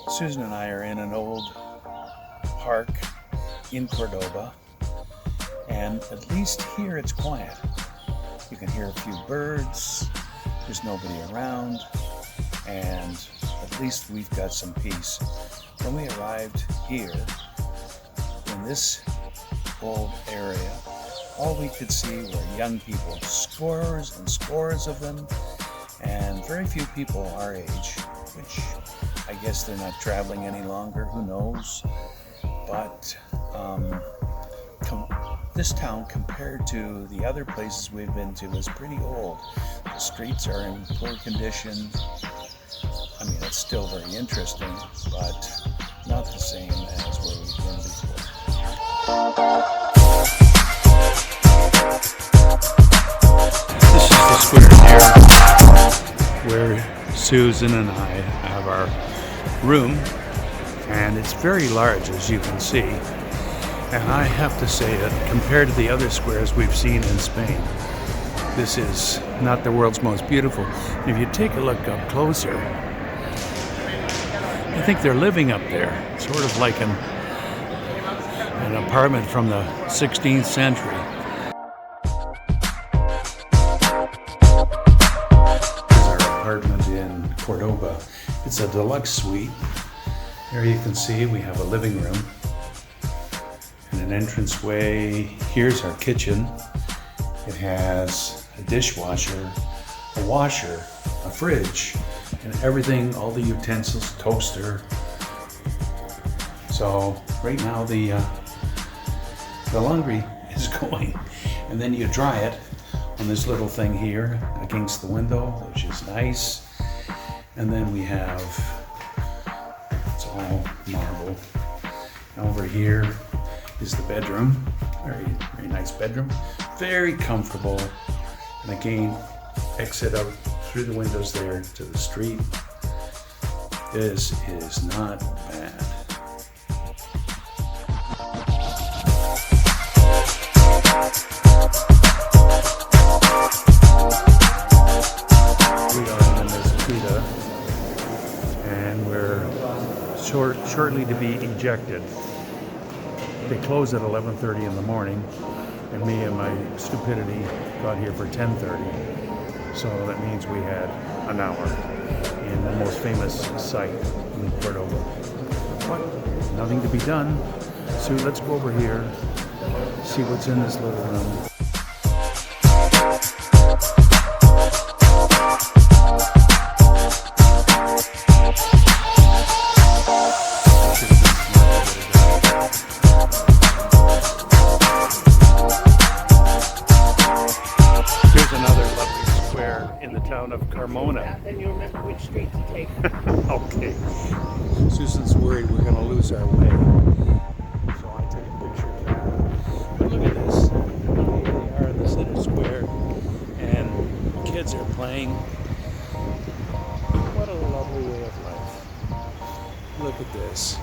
Susan and I are in an old park in Cordoba, and at least here it's quiet. You can hear a few birds, there's nobody around, and at least we've got some peace. When we arrived here in this old area, all we could see were young people, scores and scores of them, and very few people our age, which I guess they're not traveling any longer, who knows. But this town, compared to the other places we've been to, is pretty old. The streets are in poor condition. I mean, it's still very interesting, but not the same as where we've been before. This is the square here where Susan and I have our room, and it's very large, as you can see. And I have to say that compared to the other squares we've seen in Spain, this is not the world's most beautiful. If you take a look up closer, I think they're living up there, sort of like an apartment from the 16th century. This is our apartment in Cordoba. It's a deluxe suite. There you can see we have a living room and an entranceway. Here's our kitchen. It has a dishwasher, a washer, a fridge, and everything, all the utensils, toaster. So right now the laundry is going, and then you dry it on this little thing here against the window, which is nice. And then we have, it's all marble. And over here is the bedroom. Very, very nice bedroom. Very comfortable. And again, exit out through the windows there to the street. This is not bad. We are in the Mezquita, and we're shortly to be ejected. They close at 11:30 in the morning, and me and my stupidity got here for 10:30. So that means we had an hour in the most famous site in Cordoba. But nothing to be done. So let's go over here, see what's in this little room. In the town of Carmona. Then you remember which street to take. Okay. Susan's worried we're going to lose our way. So I took a picture of that. But look at this. Here they are in the center square, and kids are playing. What a lovely way of life. Look at this.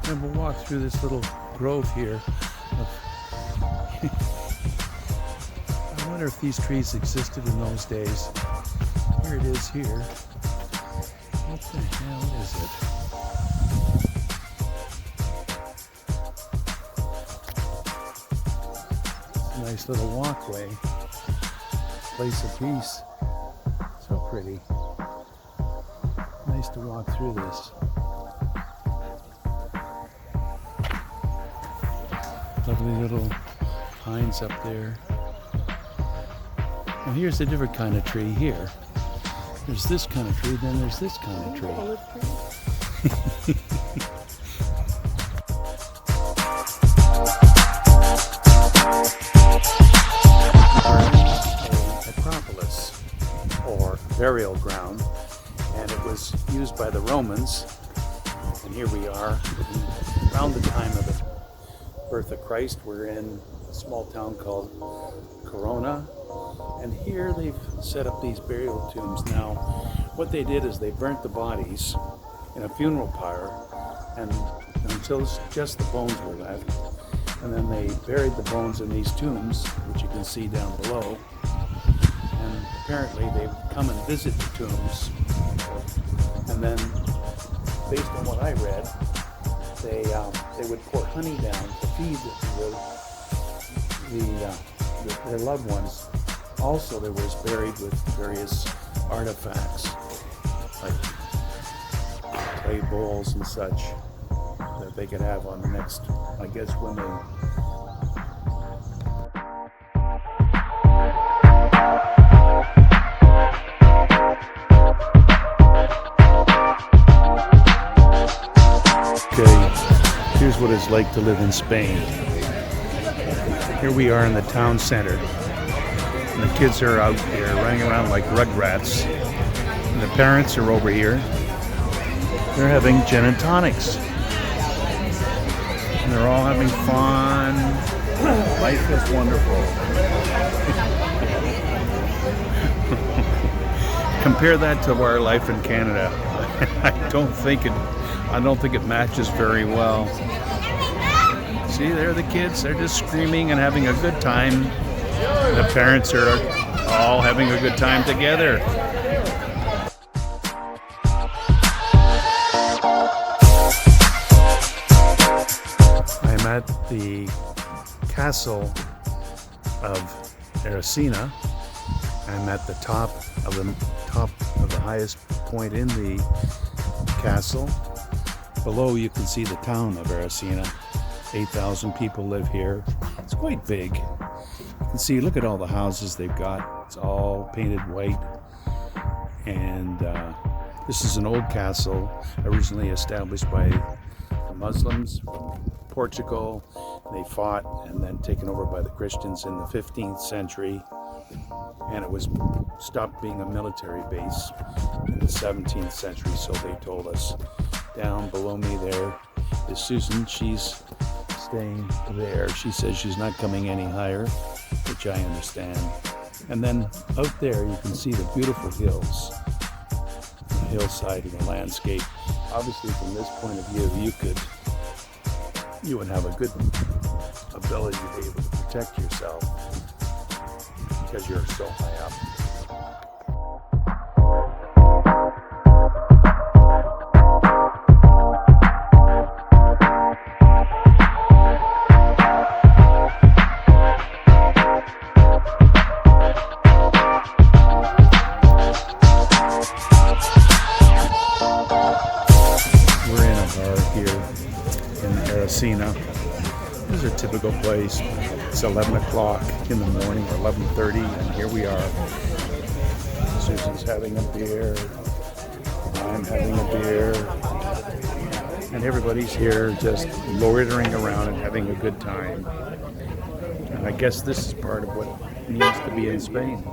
And we'll walk through this little grove here. I wonder if these trees existed in those days. Here it is here. What the hell is it? Nice little walkway. Place of peace. So pretty. Nice to walk through this. Lovely little pines up there. Now here's a different kind of tree here. There's this kind of tree, then there's this kind of tree. A necropolis, or burial ground, and it was used by the Romans. And here we are, around the time of the birth of Christ. We're in a small town called Corona, and here they've set up these burial tombs. Now, what they did is they burnt the bodies in a funeral pyre, and until just the bones were left, and then they buried the bones in these tombs, which you can see down below. apparently they would come and visit the tombs, and then, based on what I read, they would pour honey down to feed their loved ones. Also, they were buried with various artifacts, like clay bowls and such, that they could have on the next, I guess, when they. Okay, here's what it's like to live in Spain. Here we are in the town center, and the kids are out here running around like rugrats, and the parents are over here. They're having gin and tonics, and they're all having fun. Life is wonderful. Compare that to our life in Canada. I don't think it matches very well. See, there the kids, they're just screaming and having a good time. The parents are all having a good time together. I'm at the castle of Aracena. I'm at the top of the highest point in the castle. Below you can see the town of Aracena. 8,000 people live here. It's quite big. You can see, look at all the houses they've got. It's all painted white. And this is an old castle originally established by the Muslims from Portugal. They fought and then taken over by the Christians in the 15th century. And it was stopped being a military base in the 17th century, so they told us. Down below me there is Susan. She's staying there. She says she's not coming any higher, which I understand. And then out there you can see the beautiful hills, the hillside and the landscape. Obviously from this point of view you would have a good ability to be able to protect yourself because you're so high up. This is a typical place. It's 11 o'clock in the morning, or 11:30, and here we are. Susan's having a beer. I'm having a beer. And everybody's here just loitering around and having a good time. And I guess this is part of what it means to be in Spain.